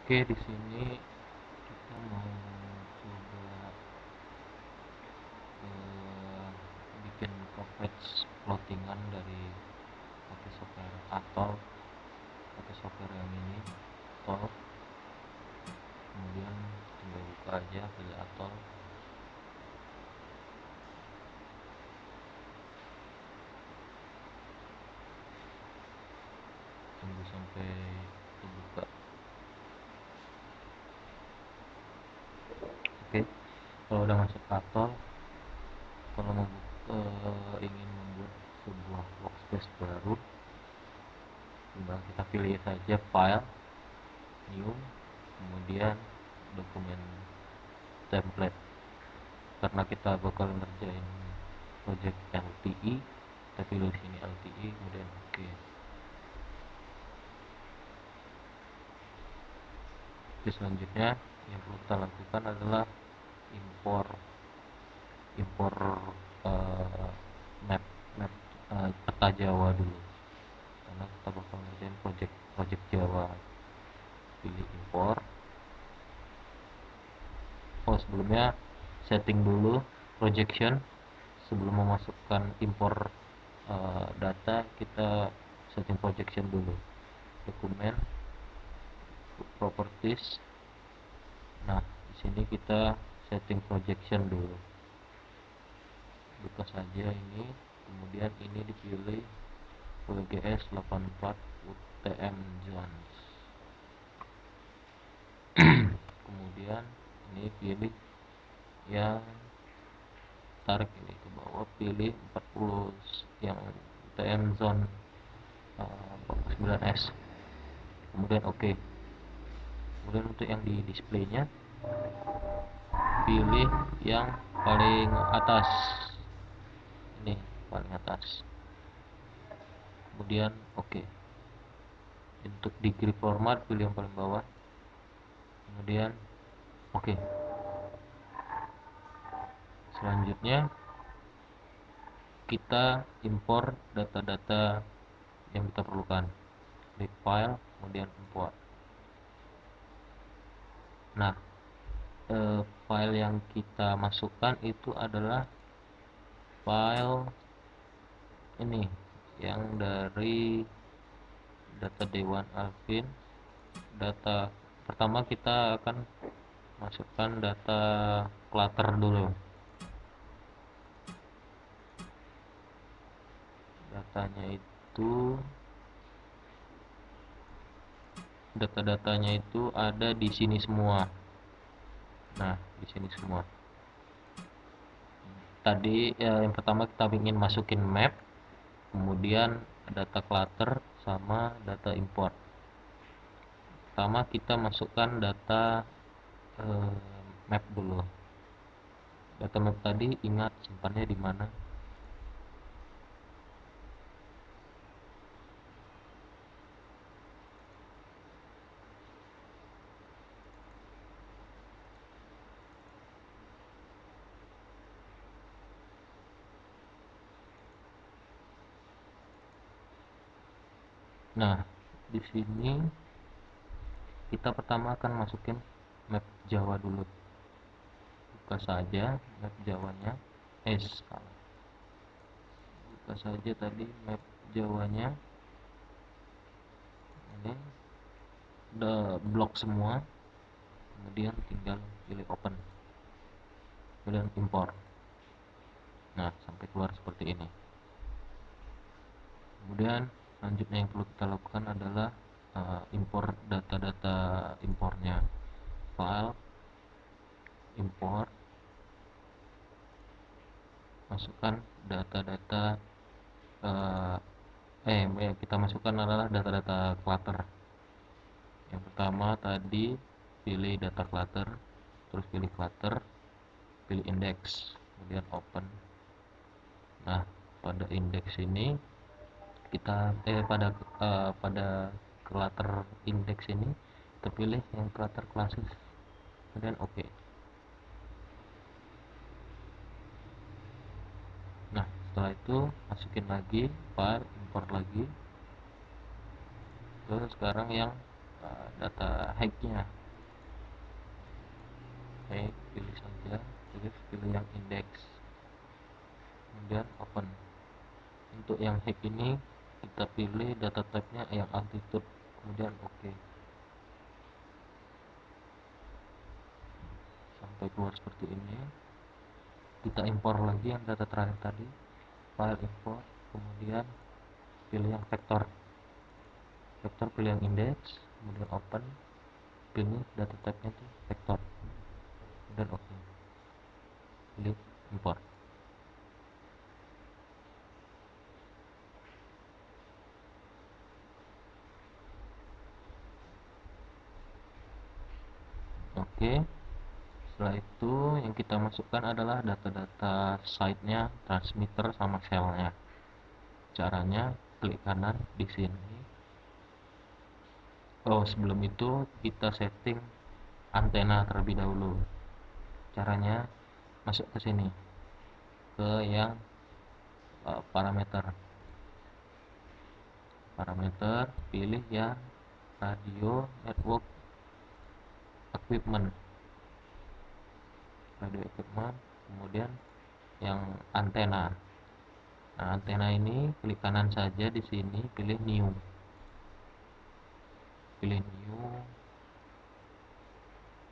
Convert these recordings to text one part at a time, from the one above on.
Oke, di sini kita mau coba bikin coverage plottingan dari pakai software Atoll, pakai software yang ini Atoll. Kemudian tinggal buka aja, pilih Atoll. Tunggu sampai terbuka. Oke, kalau udah masuk Atoll, kalau mau ingin membuat sebuah workspace baru, tinggal kita pilih saja file, new, kemudian dokumen template. Karena kita bakal ngerjain project LTE, kita pilih sini LTE, kemudian oke. Selanjutnya yang perlu kita lakukan adalah impor eh, map map peta Jawa dulu, karena kita bakal ngerjain project Jawa. Pilih impor. Sebelumnya setting dulu projection. Sebelum memasukkan impor data, kita setting projection dulu. Dokumen, properties. Nah, di sini kita setting projection dulu. Buka saja ini, kemudian ini dipilih WGS 84 UTM Zones. Kemudian ini pilih yang tarik ini ke bawah, pilih 40 yang UTM zone 49S, kemudian oke. Kemudian untuk yang di displaynya, pilih yang paling atas ini, paling atas, kemudian oke. Untuk degree format pilih yang paling bawah, kemudian oke. Selanjutnya kita impor data-data yang kita perlukan. Klik file, kemudian import. Nah, file yang kita masukkan itu adalah file ini yang dari data Dewan Alvin. Data pertama kita akan masukkan data clutter dulu. Data-datanya itu ada di sini semua. Nah, di sini semua. Tadi yang pertama kita ingin masukin map, kemudian data clutter sama data import. Pertama kita masukkan data map dulu. Data map tadi ingat simpannya di mana? Nah, di sini kita pertama akan masukin map Jawa dulu. Buka saja map Jawanya. Salah. Buka saja tadi map Jawanya. Ini udah blok semua. Kemudian tinggal pilih open. Kemudian import. Nah, sampai keluar seperti ini. Kemudian selanjutnya yang perlu kita lakukan adalah impor data-data impornya. File, import, masukkan data-data kita masukkan adalah data-data clutter. Yang pertama tadi pilih data clutter, terus pilih clutter, pilih index, kemudian open. Nah, pada index ini kita pada clutter index ini kita pilih yang clutter classes, kemudian oke. Nah, setelah itu masukin lagi file, import lagi. Terus sekarang yang data hacknya. Hack, pilih saja, pilih yang index, kemudian open. Untuk yang hack ini kita pilih data type-nya yang altitude, kemudian oke. Sampai keluar seperti ini. Kita impor lagi yang data terakhir tadi, file import, kemudian pilih yang vektor, pilih yang index, kemudian open, pilih data type-nya itu vektor, kemudian oke, pilih import. Oke, setelah itu yang kita masukkan adalah data-data site-nya, transmitter sama shell-nya. Caranya klik kanan di sini. Oh, sebelum itu kita setting antena terlebih dahulu. Caranya masuk ke sini, ke yang parameter, pilih yang radio network equipment, kemudian yang antena. Nah, antena ini klik kanan saja di sini, pilih new,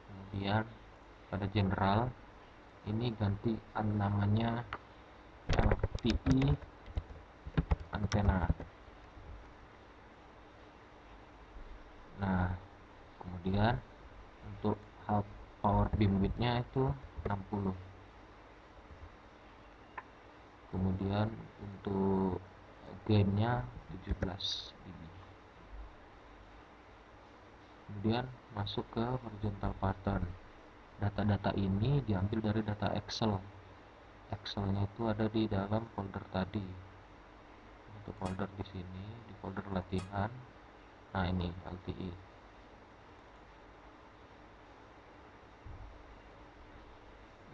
kemudian pada general ini ganti namanya LTE antena. Nah, kemudian untuk power beam width-nya itu 60. Kemudian untuk gain-nya 17 dB. Kemudian masuk ke horizontal pattern. Data-data ini diambil dari data Excel. Excelnya itu ada di dalam folder tadi. Untuk folder di sini, di folder latihan. Nah, ini LTE.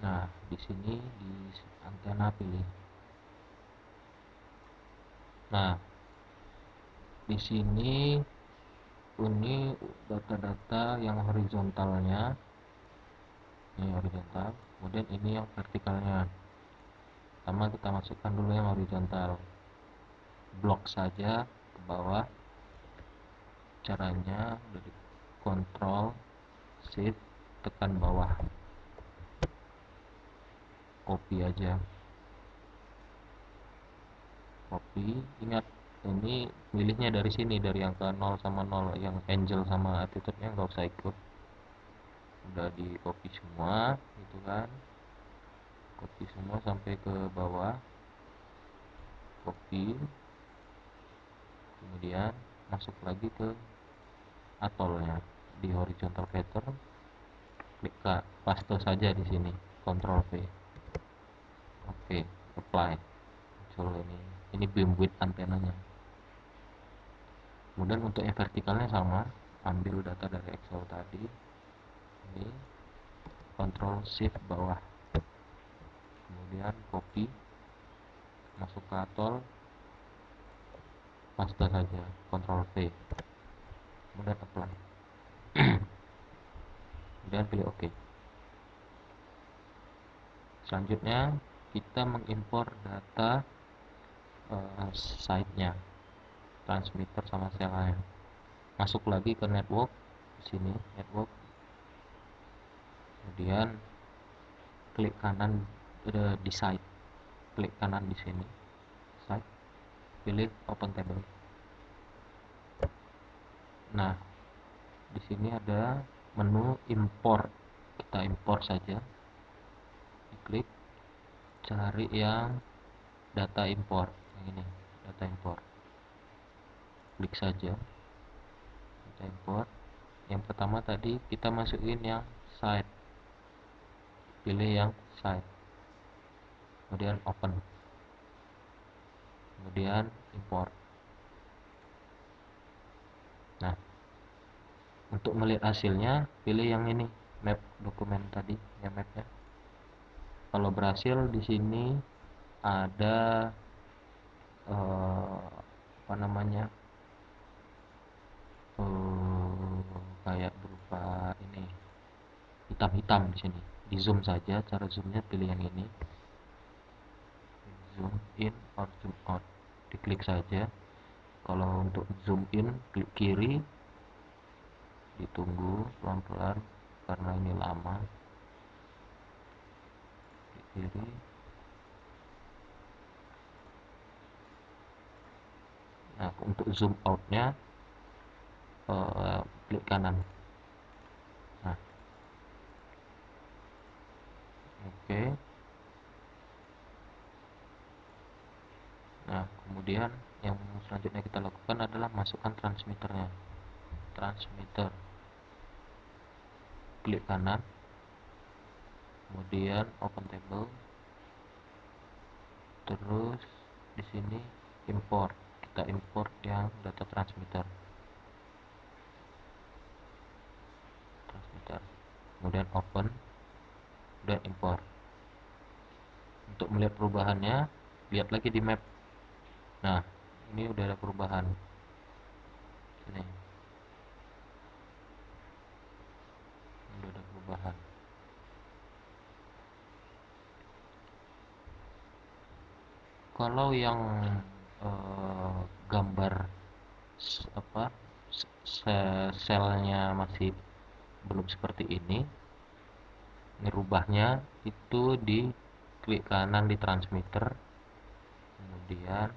Nah, di sini di antena pilih. Nah, di sini ini data-data yang horizontalnya. Ini horizontal, kemudian ini yang vertikalnya. Pertama kita masukkan dulu yang horizontal, blok saja ke bawah. Caranya dari Ctrl Shift tekan bawah, copy aja, copy. Ingat, ini pilihnya dari sini, dari angka 0 sama 0, yang angel sama attitude-nya nggak usah ikut, udah di copy semua gitu kan, copy semua sampai ke bawah, copy, kemudian masuk lagi ke atolnya di horizontal pattern, klik paste saja di sini, Ctrl V, oke, apply, muncul ini beam width antenanya. Kemudian untuk yang vertikalnya sama, ambil data dari Excel tadi, ini Ctrl Shift bawah, kemudian copy, masuk ke atol, paste saja, Ctrl V, kemudian apply, kemudian pilih OK. Selanjutnya kita mengimpor data site-nya, transmitter sama shell-nya. Masuk lagi ke network, di sini network, kemudian klik kanan di site, klik kanan di sini site, pilih open table. Nah, di sini ada menu import, kita import saja, diklik, cari yang data import, yang ini data import, klik saja data import. Yang pertama tadi kita masukin yang site, pilih yang site, kemudian open, kemudian import. Nah, untuk melihat hasilnya pilih yang ini, map dokumen tadi, ya mapnya. Kalau berhasil di sini ada apa namanya, hitam-hitam di sini. Di zoom saja, cara zoomnya pilih yang ini, zoom in or zoom out, diklik saja. Kalau untuk zoom in klik kiri, ditunggu pelan-pelan karena ini lama, klik kiri. Nah, untuk zoom outnya klik kanan. Nah, oke. Nah, kemudian yang selanjutnya kita lakukan adalah masukkan transmitternya. Transmitter, klik kanan, kemudian open table, terus di sini import, kita import yang data transmitter, kemudian open dan import. Untuk melihat perubahannya, lihat lagi di map. Nah, ini udah ada perubahan. Sini, udah ada perubahan. Kalau yang gambar selnya masih belum seperti ini, ngerubahnya itu di klik kanan di transmitter, kemudian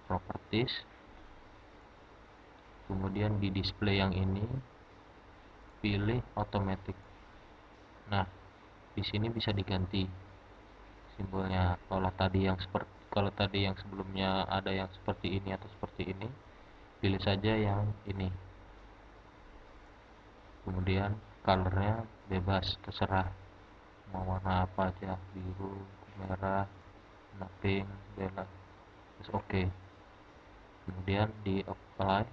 properties, kemudian di display yang ini pilih automatic. Nah, di sini bisa diganti simbolnya. Kalau tadi yang sebelumnya ada yang seperti ini atau seperti ini, pilih saja yang ini. Kemudian colornya bebas, terserah mau warna apa aja, biru, merah, pink, bela, terus oke. Kemudian di apply,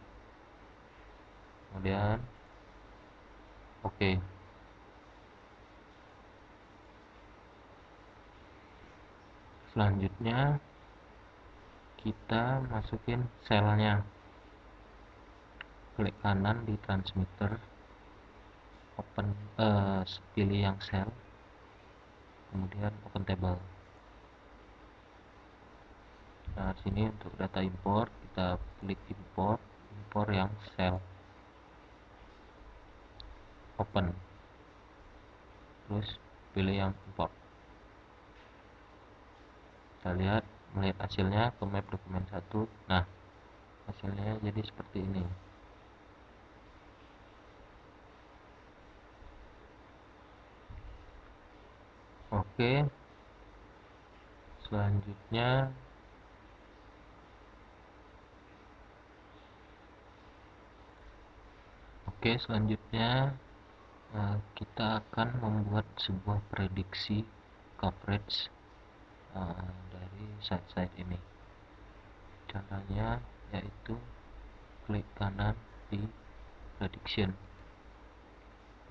kemudian oke. Selanjutnya kita masukin selnya, klik kanan di transmitter, open, pilih yang sel, kemudian open table. Nah, sini untuk data import kita klik import yang sel, open, terus pilih yang import. Kita melihat hasilnya ke map dokumen 1. Nah, hasilnya jadi seperti ini. Oke, selanjutnya kita akan membuat sebuah prediksi coverage dari site-site ini. Caranya yaitu klik kanan di prediction.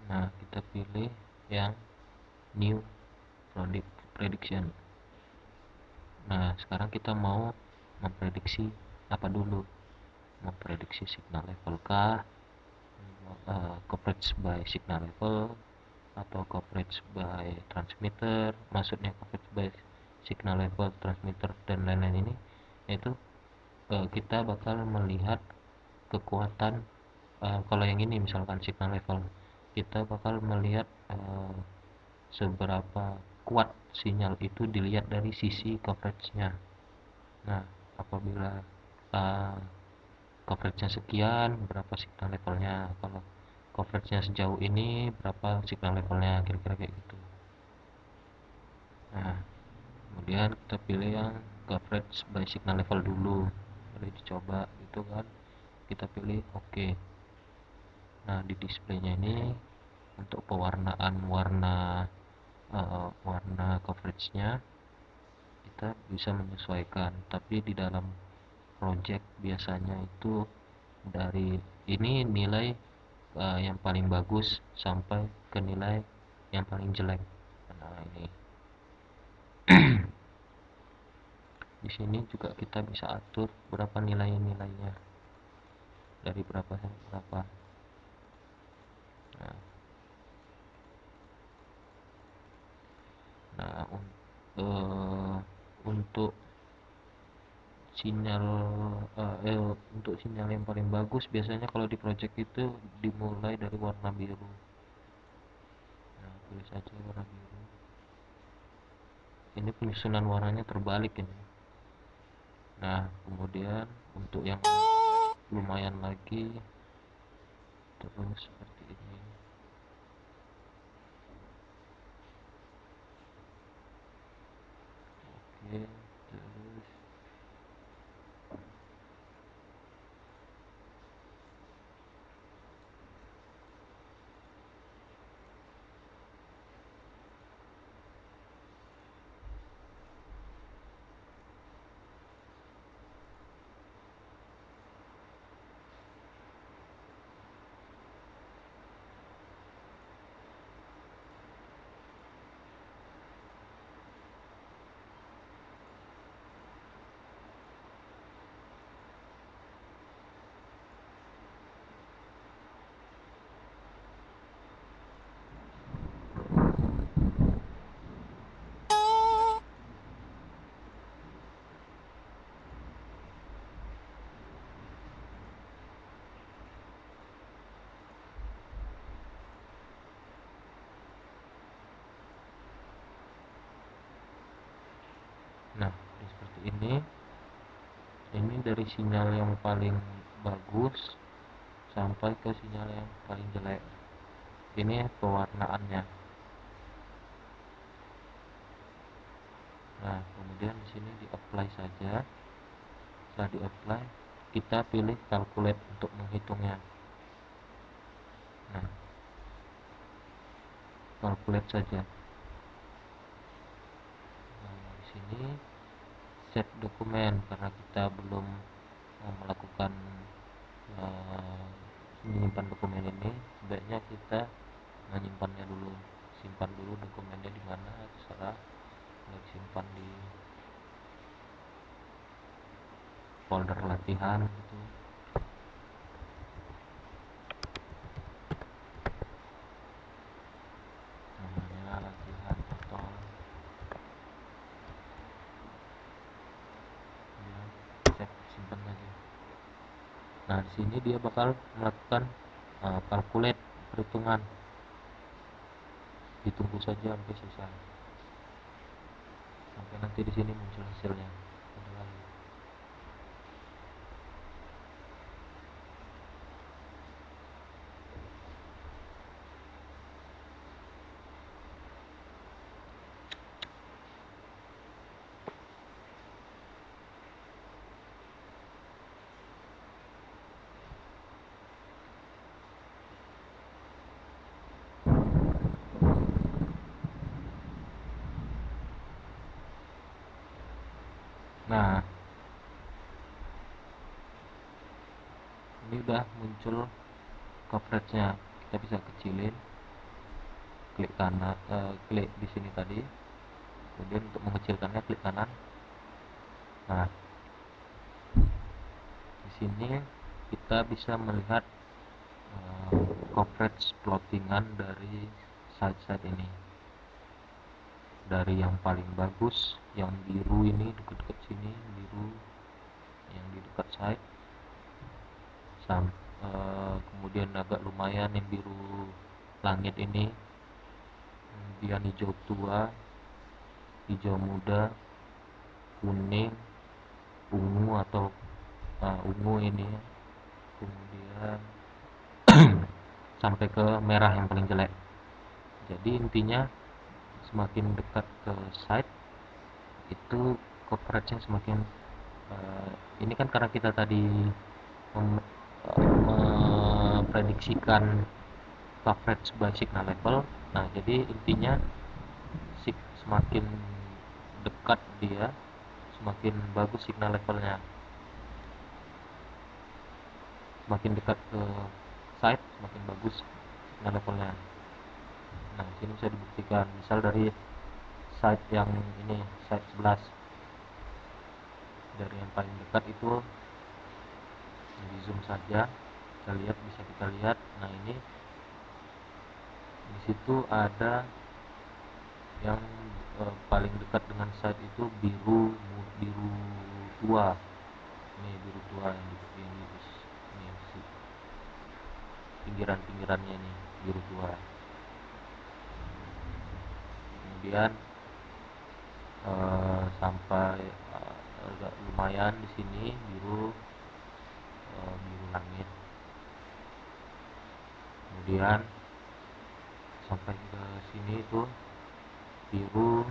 Nah, kita pilih yang new prediction. Nah, sekarang kita mau memprediksi apa dulu? Memprediksi signal level kah, coverage by signal level, atau coverage by transmitter. Maksudnya coverage by signal level, transmitter, dan lain-lain ini, yaitu kita bakal melihat kekuatan. Kalau yang ini misalkan signal level, kita bakal melihat seberapa kuat sinyal itu dilihat dari sisi coverage-nya. Nah, apabila coverage-nya sekian, berapa signal levelnya? Kalau coverage-nya sejauh ini, berapa signal levelnya? Kira-kira kayak gitu. Nah, kemudian kita pilih yang coverage by signal level dulu. Boleh dicoba gitu kan. Kita pilih oke. Nah, di displaynya ini untuk pewarnaan warna coverage-nya kita bisa menyesuaikan, tapi di dalam project biasanya itu dari ini nilai yang paling bagus sampai ke nilai yang paling jelek. Nah, ini di sini juga kita bisa atur berapa nilainya, dari berapa sampai berapa. Nah, Nah, untuk sinyal untuk sinyal yang paling bagus biasanya kalau di project itu dimulai dari warna biru. Nah, pilih saja warna biru. Ini penyusunan warnanya terbalik ini. Nah, kemudian untuk yang lumayan lagi terus seperti ini. Oke, terus nah, seperti ini dari sinyal yang paling bagus sampai ke sinyal yang paling jelek. Ini pewarnaannya. Nah, kemudian di sini di apply saja. Setelah di apply, kita pilih calculate untuk menghitungnya. Nah, calculate saja. Nah, di sini set dokumen karena kita belum melakukan menyimpan dokumen ini, sebaiknya kita menyimpannya dulu. Simpan dulu dokumennya di mana, terserah. Simpan di folder latihan gitu, namanya latihan atau ya, simpan aja. Nah, di sini dia bakal melakukan calculate perhitungan. Ditunggu saja sampai selesai, sampai nanti di sini muncul hasilnya. Nah, ini udah muncul coveragenya. Kita bisa kecilin, klik kanan, klik di sini tadi, kemudian untuk mengecilkannya klik kanan. Nah, di sini kita bisa melihat coverage plottingan dari site-site ini, dari yang paling bagus yang biru ini dekat-dekat sini, biru yang di dekat site, kemudian agak lumayan yang biru langit ini, kemudian hijau tua, hijau muda, kuning, ungu atau ungu ini, kemudian sampai ke merah yang paling jelek. Jadi intinya semakin dekat ke site itu coveragenya semakin ini kan karena kita tadi memprediksikan coverage by signal level. Nah, jadi intinya semakin dekat dia semakin bagus signal levelnya, semakin dekat ke site semakin bagus signal levelnya. Nah, sini bisa dibuktikan misal dari site yang ini, site 11, dari yang paling dekat itu di zoom saja, kita lihat. Nah, ini di situ ada yang paling dekat dengan side itu biru biru tua. Ini biru tua yang ini pinggiran-pinggirannya nih biru tua. Kemudian sampai agak lumayan di sini biru biru langit. Kemudian sampai ke sini itu biru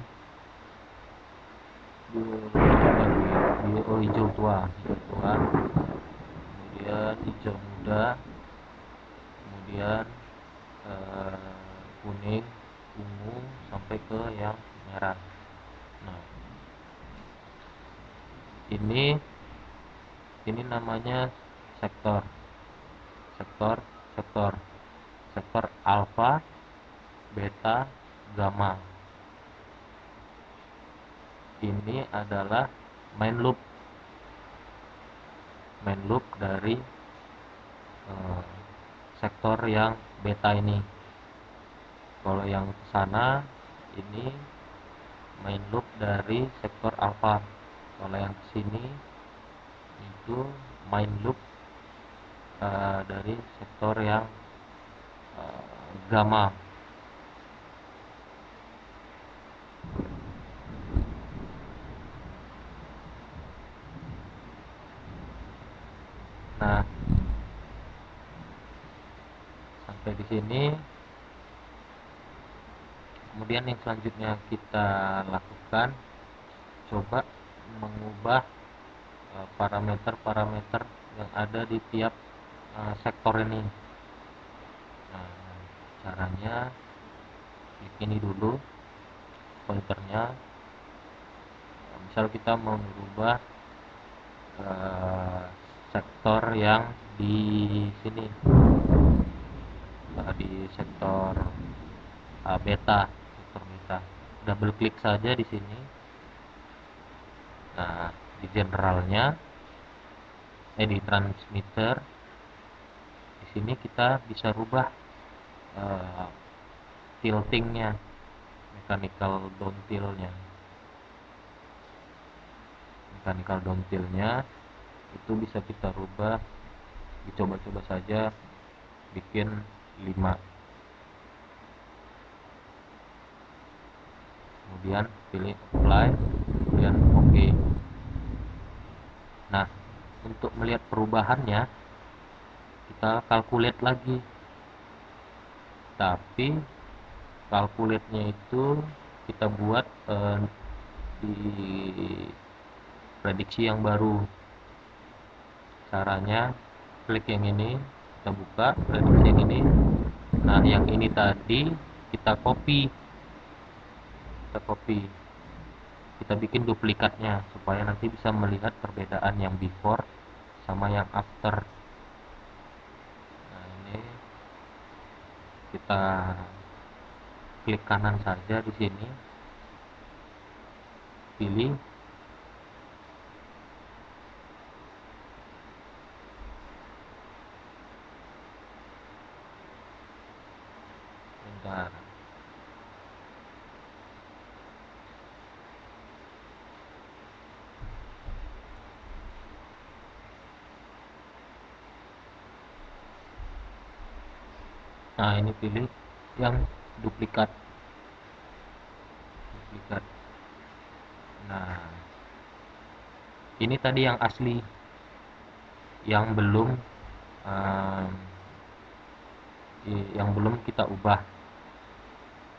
hijau tua, kemudian hijau muda, kemudian kuning, ungu, sampai ke yang merah. Nah, ini namanya sektor alfa, beta, gamma. Ini adalah main loop dari sektor yang beta ini. Kalau yang sana ini main loop dari sektor alfa. Kalau yang sini itu main loop dari sektor yang gamma. Nah, sampai di sini. Kemudian yang selanjutnya kita lakukan, coba mengubah parameter-parameter yang ada di tiap sektor ini. Nah, caranya klik ini dulu pointernya. Misal kita mau merubah sektor yang di sini, di sektor beta, double klik saja di sini. Nah, di generalnya, di transmitter, di sini kita bisa rubah tiltingnya, mechanical downtilnya itu bisa kita rubah. Dicoba-coba saja bikin 5. Kemudian pilih apply, kemudian OK. Nah, untuk melihat perubahannya kita calculate lagi, tapi calculate-nya itu kita buat di prediksi yang baru. Caranya klik yang ini, kita buka prediksi yang ini. Nah, yang ini tadi kita copy, kita bikin duplikatnya supaya nanti bisa melihat perbedaan yang before sama yang after. Nah, ini kita klik kanan saja di sini, pilih bentar. Nah, ini pilih yang duplikat. Nah, ini tadi yang asli, yang belum kita ubah.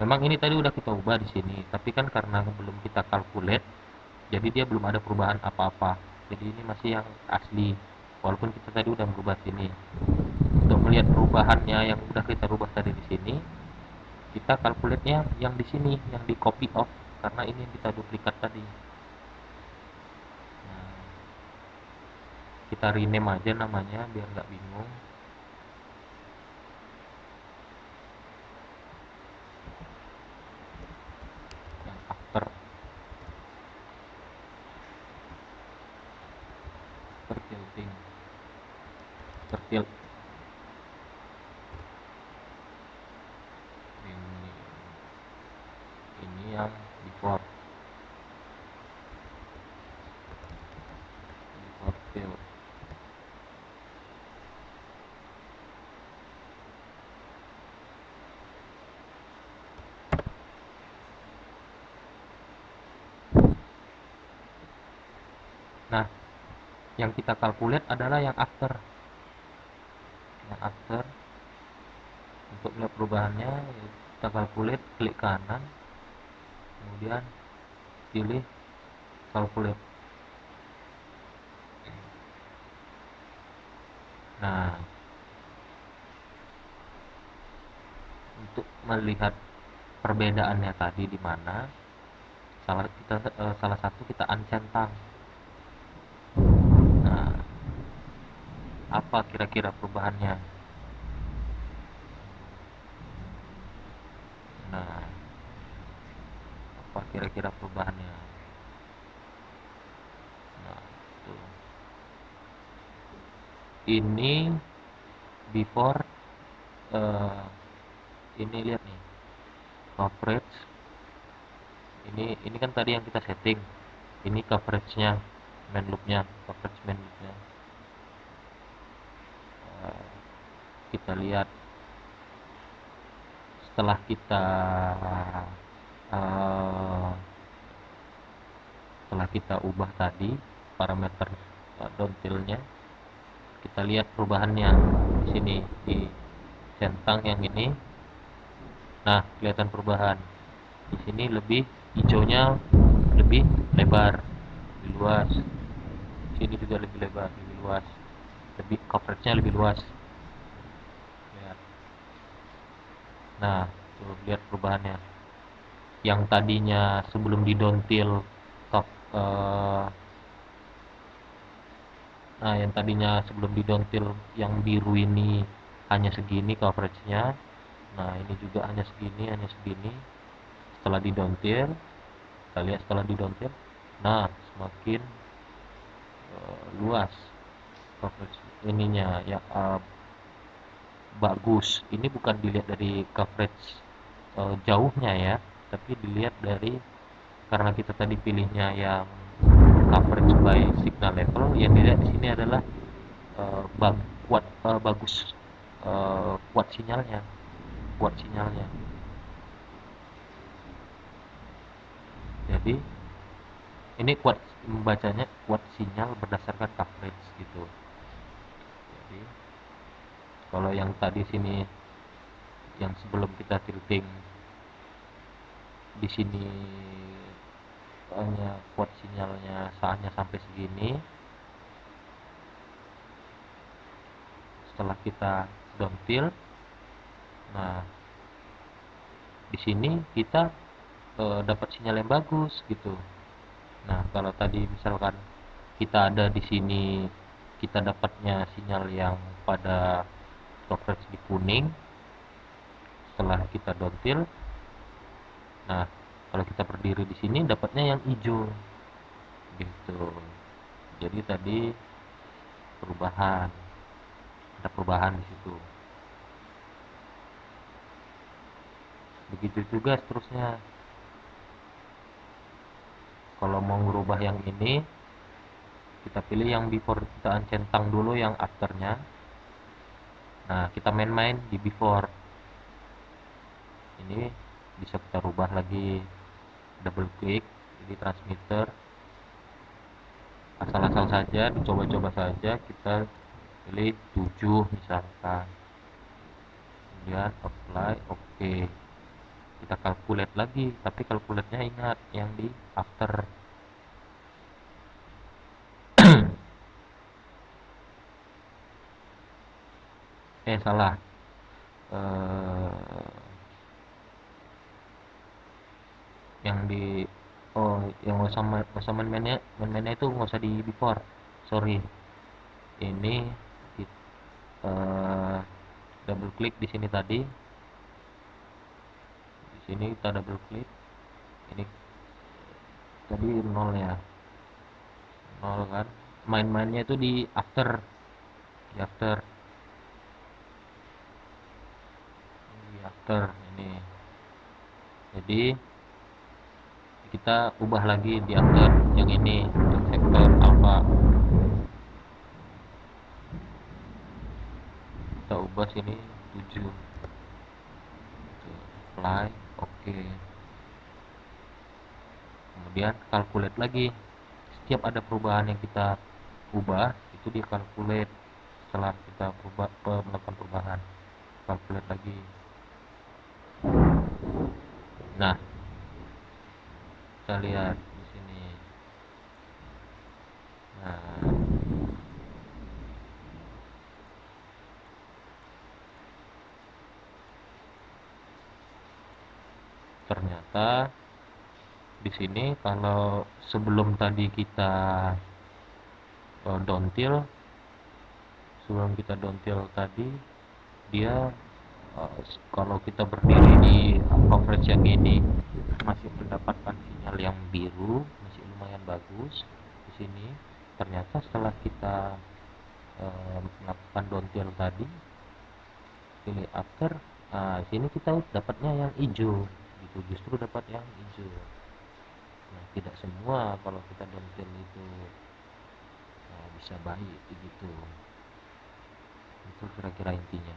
Memang ini tadi udah kita ubah di sini, tapi kan karena belum kita calculate, jadi dia belum ada perubahan apa-apa. Jadi ini masih yang asli, walaupun kita tadi udah merubah sini. Untuk melihat perubahannya yang udah kita rubah tadi di sini, kita calculate-nya yang di sini, yang di copy off, karena ini yang kita duplikat tadi. Nah, kita rename aja namanya biar nggak bingung. Yang after tilting, tilt ini yang before. Nah, yang kita calculate adalah yang after. Yang after, untuk melihat perubahannya kita calculate, klik kanan, kemudian pilih calculate. Nah, untuk melihat perbedaannya tadi di mana, salah satu kita uncentang. Nah, apa kira-kira perubahannya? Nah, apa kira-kira perubahannya? Nah, tuh. Ini before, eh, ini lihat nih, coverage. Ini kan tadi yang kita setting. Ini coveragenya, main loopnya, coverage main loopnya. Eh, kita lihat setelah kita eh, setelah kita ubah tadi parameter downtill-nya, kita lihat perubahannya di sini di centang yang ini. Nah, kelihatan perubahan di sini, lebih hijaunya lebih lebar, lebih luas. Di sini juga lebih lebar, lebih luas, lebih coveragenya lebih luas. Lihat. Nah, tuh lihat perubahannya. Yang tadinya sebelum di downtill top, nah yang tadinya sebelum di downtill yang biru ini hanya segini coveragenya. Nah, ini juga hanya segini, hanya segini. Setelah di downtill, kita lihat setelah di downtill, nah semakin luas coverage ininya ya, bagus. Ini bukan dilihat dari coverage jauhnya ya, tapi dilihat dari, karena kita tadi pilihnya yang coverage by signal level, yang dilihat di sini adalah bagus, kuat sinyalnya, kuat sinyalnya. Jadi ini kuat, membacanya kuat sinyal berdasarkan coverage gitu. Jadi kalau yang tadi sini, yang sebelum kita tilting di sini hanya kuat sinyalnya hanya sampai segini, setelah kita downtill, nah di sini kita dapat sinyal yang bagus gitu. Nah, kalau tadi misalkan kita ada di sini, kita dapatnya sinyal yang pada coverage di kuning. Setelah kita downtill, nah kalau kita berdiri di sini dapatnya yang hijau gitu. Jadi tadi perubahan, ada perubahan di situ. Begitu juga seterusnya. Kalau mau merubah yang ini, kita pilih yang before, kita centang dulu yang afternya. Nah, kita main-main di before. Ini bisa kita rubah lagi, double klik di transmitter, asal-asal saja, dicoba-coba saja. Kita pilih 7 misalkan, kemudian apply, oke. Kita calculate lagi, tapi calculate-nya ingat yang di after. Salah. eh, yang di, oh yang nggak usah main-mainnya itu nggak usah di before, sorry. Ini eh, double klik di sini tadi, di sini kita double klik. Ini tadi 0 ya, 0 kan. Main-mainnya itu di after, di after, di after ini. Jadi kita ubah lagi di after yang ini, yang sektor alpha. Kita ubah sini 7, apply, oke. Kemudian calculate lagi setiap ada perubahan yang kita ubah itu dia calculate setelah kita melakukan perubahan, calculate lagi. Nah, kita lihat di sini. Nah, ternyata di sini kalau sebelum tadi kita downtil, sebelum kita downtil tadi dia kalau kita berdiri di coverage yang ini masih mendapatkan sinyal yang biru, masih lumayan bagus di sini. Ternyata setelah kita melakukan downtil tadi, pilih after, sini kita dapatnya yang hijau gitu, justru dapat yang hijau. Nah, tidak semua kalau kita downtil itu bisa baik gitu. Itu kira-kira intinya.